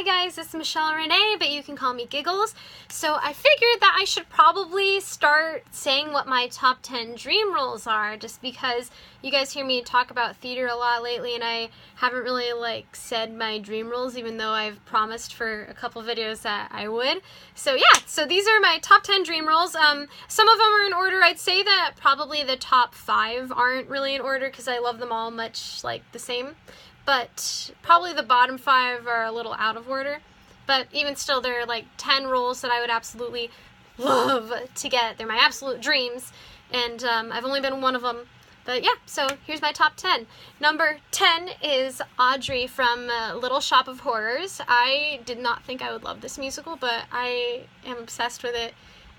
Hi guys, it's Michelle Renee, but you can call me Giggles. So I figured that I should probably start saying what my top 10 dream roles are, just because you guys hear me talk about theater a lot lately and I haven't really said my dream roles, even though I've promised for a couple videos that I would. So yeah, so these are my top 10 dream roles. Some of them are in order. I'd say that probably the top 5 aren't really in order because I love them all much like the same. But probably the bottom 5 are a little out of order. But even still, there are like 10 roles that I would absolutely love to get. They're my absolute dreams. And I've only been one of them. But yeah, so here's my top 10. Number 10 is Audrey from Little Shop of Horrors. I did not think I would love this musical, but I am obsessed with it.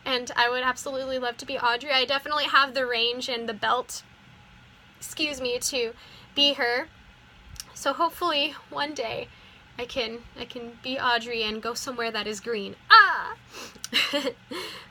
And I would absolutely love to be Audrey. I definitely have the range and the belt, to be her. So hopefully one day I can be Audrey and go somewhere that is green. Ah!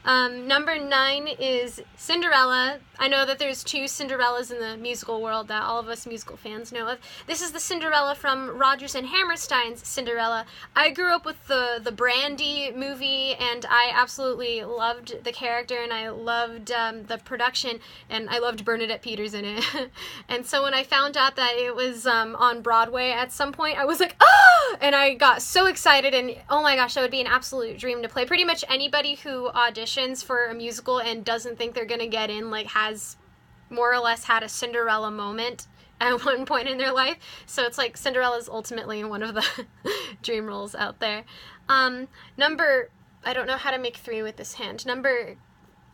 Number 9 is Cinderella. I know that there's 2 Cinderellas in the musical world that all of us musical fans know of. This is the Cinderella from Rodgers and Hammerstein's Cinderella. I grew up with the Brandy movie, and I absolutely loved the character, and I loved the production, and I loved Bernadette Peters in it. And so when I found out that it was on Broadway at some point, I was like, ah! And I got so excited, and oh my gosh, that would be an absolute dream to play. Pretty much anybody who auditions for a musical and doesn't think they're gonna get in, has more or less had a Cinderella moment at one point in their life. So it's like Cinderella's ultimately one of the dream roles out there. I don't know how to make 3 with this hand. Number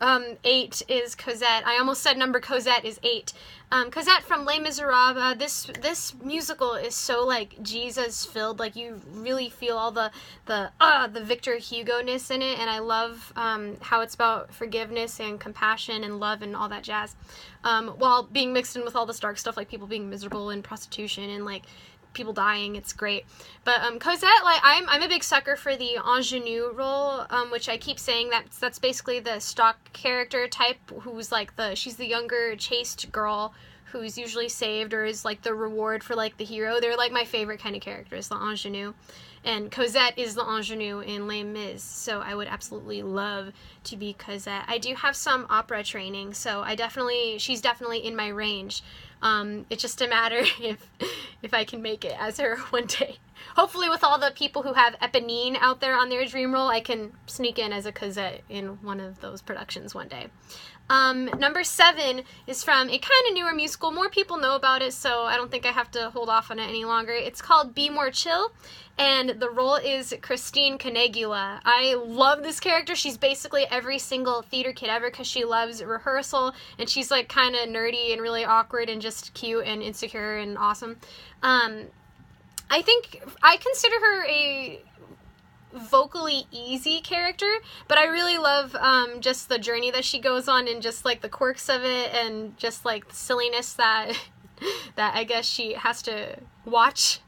8 is Cosette. I almost said number Cosette is 8. Cosette from Les Miserables. This musical is so Jesus filled. You really feel all the Victor Hugo-ness in it, and I love how it's about forgiveness and compassion and love and all that jazz, while being mixed in with all this dark stuff, like people being miserable and prostitution and people dying. It's great. But Cosette, I'm a big sucker for the ingenue role, which I keep saying that's basically the stock character type who's she's the younger chaste girl who's usually saved or is the reward for the hero. They're my favorite kind of characters, the ingenue. And Cosette is the ingenue in Les Mis, so I would absolutely love to be Cosette. I do have some opera training, so she's definitely in my range. It's just a matter if I can make it as her one day. Hopefully with all the people who have Eponine out there on their dream role, I can sneak in as a Cosette in one of those productions one day. Number 7 is from a kind of newer musical. More people know about it, so I don't think I have to hold off on it any longer. It's called Be More Chill, and the role is Christine Canegula. I love this character. She's basically every single theater kid ever because she loves rehearsal, and she's kind of nerdy and really awkward and just cute and insecure and awesome. I think I consider her a vocally easy character, but I really love just the journey that she goes on and just the quirks of it and just the silliness that I guess she has to watch.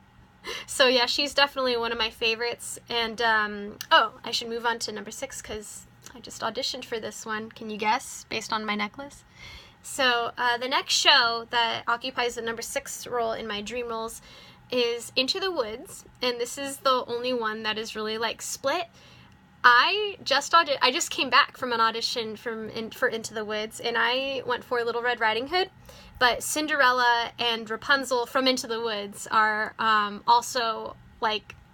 So yeah, she's definitely one of my favorites. And I should move on to number 6 because I just auditioned for this one. Can you guess based on my necklace? So the next show that occupies the number 6 role in my dream roles is Into the Woods, and this is the only one that is really split. I just came back from an audition for Into the Woods, and I went for Little Red Riding Hood, but Cinderella and Rapunzel from Into the Woods are also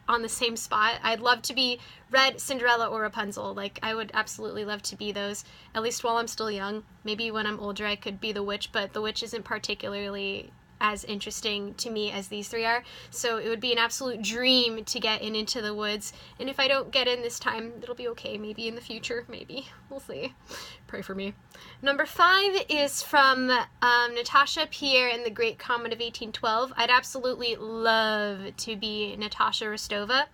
on the same spot. I'd love to be Red, Cinderella, or Rapunzel. I would absolutely love to be those, at least while I'm still young. Maybe when I'm older I could be the witch, but the witch isn't particularly as interesting to me as these 3 are, so it would be an absolute dream to get Into the Woods, and if I don't get in this time, it'll be okay. Maybe in the future, maybe. We'll see. Pray for me. Number 5 is from Natasha Pierre in The Great Comet of 1812. I'd absolutely love to be Natasha Rostova.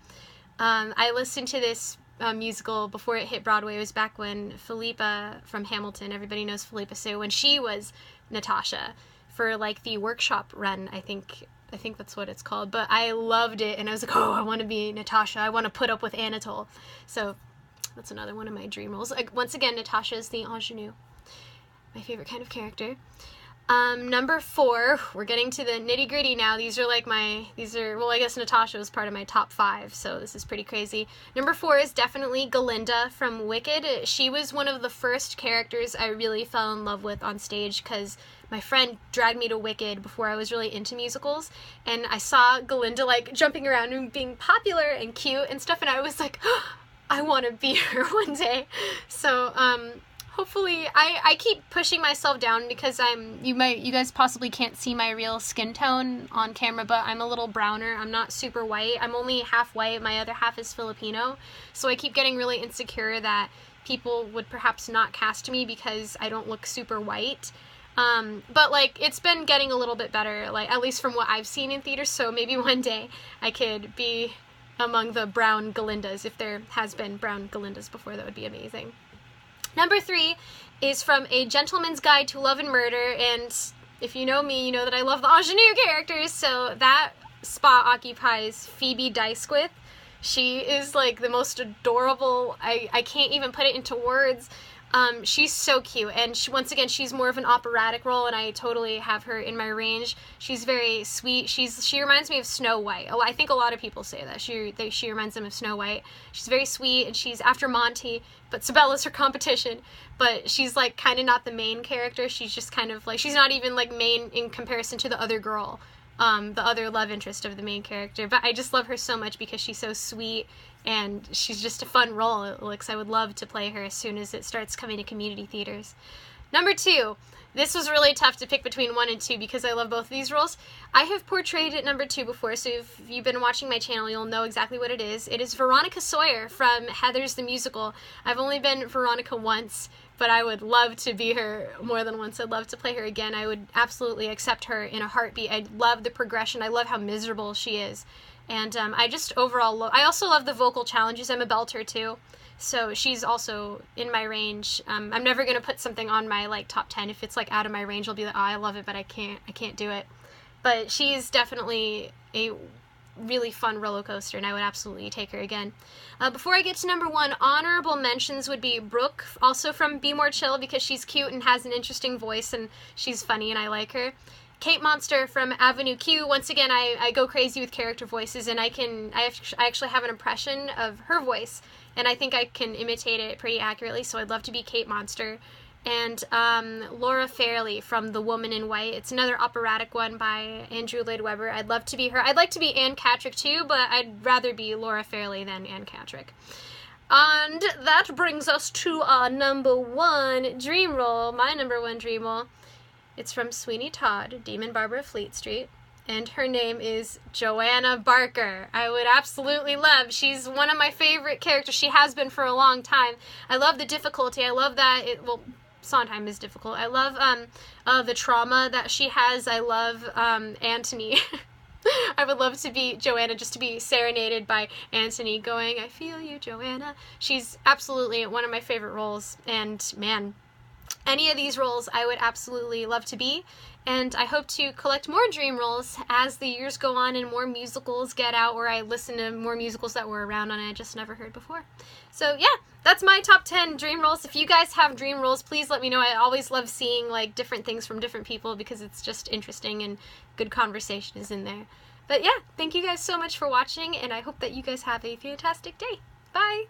I listened to this musical before it hit Broadway. It was back when Philippa from Hamilton, everybody knows Philippa Sue, when she was Natasha for the workshop run, I think that's what it's called. But I loved it, and I was I want to be Natasha. I want to put up with Anatole. So that's another one of my dream roles. Once again, Natasha is the ingenue, my favorite kind of character. Number 4, we're getting to the nitty gritty now. These are like well, I guess Natasha was part of my top 5, so this is pretty crazy. Number 4 is definitely Galinda from Wicked. She was one of the first characters I really fell in love with on stage, because my friend dragged me to Wicked before I was really into musicals, and I saw Galinda like jumping around and being popular and cute and stuff, and I was like, oh, I want to be her one day. So, hopefully, I keep pushing myself down because you guys possibly can't see my real skin tone on camera, but I'm a little browner. I'm not super white. I'm only half white. My other half is Filipino. So I keep getting really insecure that people would perhaps not cast me because I don't look super white. But like, it's been getting a little bit better, like, at least from what I've seen in theaters, so maybe one day I could be among the brown Galindas. If there has been brown Galindas before, that would be amazing. Number 3 is from A Gentleman's Guide to Love and Murder, and if you know me, you know that I love the ingenue characters, so that spot occupies Phoebe Dysquith. She is like the most adorable, I can't even put it into words. She's so cute, and once again, she's more of an operatic role, and I totally have her in my range. She's very sweet. She reminds me of Snow White. Oh, I think a lot of people say that. She reminds them of Snow White. She's very sweet, and she's after Monty, but Sabella's her competition. But she's like kind of not the main character. She's just kind of like, she's not even like main in comparison to the other girl, the other love interest of the main character. But I just love her so much because she's so sweet, and she's just a fun role. Alex, I would love to play her as soon as it starts coming to community theaters. Number 2, this was really tough to pick between 1 and 2 because I love both of these roles. I have portrayed at number 2 before, so if you've been watching my channel, you'll know exactly what it is. It is Veronica Sawyer from Heathers the Musical. I've only been Veronica once, but I would love to be her more than once. I'd love to play her again. I would absolutely accept her in a heartbeat. I love the progression. I love how miserable she is. And I just overall I also love the vocal challenges. I'm a belter too, so she's also in my range. I'm never gonna put something on my like top 10 if it's like out of my range. I'll be like, oh, I love it, but I can't do it. But she's definitely a really fun roller coaster, and I would absolutely take her again. Before I get to number 1, honorable mentions would be Brooke, also from Be More Chill, because she's cute and has an interesting voice, and she's funny, and I like her. Kate Monster from Avenue Q. Once again, I go crazy with character voices, and I actually have an impression of her voice, and I think I can imitate it pretty accurately, so I'd love to be Kate Monster. And Laura Fairley from The Woman in White. It's another operatic one by Andrew Lloyd Webber. I'd love to be her. I'd like to be Anne Catrick too, but I'd rather be Laura Fairley than Anne Catrick. And that brings us to our number 1 dream role, my number 1 dream role. It's from Sweeney Todd, Demon Barber of Fleet Street, and her name is Joanna Barker. I would absolutely love, she's one of my favorite characters. She has been for a long time. I love the difficulty. I love that Sondheim is difficult. I love the trauma that she has. I love Antony. I would love to be Joanna, just to be serenaded by Antony going, I feel you, Joanna. She's absolutely one of my favorite roles, and man, any of these roles I would absolutely love to be, and I hope to collect more dream roles as the years go on and more musicals get out, or I listen to more musicals that were around and I just never heard before. So yeah, that's my top 10 dream roles. If you guys have dream roles, please let me know. I always love seeing like different things from different people because it's just interesting and good conversation is in there. But yeah, thank you guys so much for watching, and I hope that you guys have a fantastic day. Bye!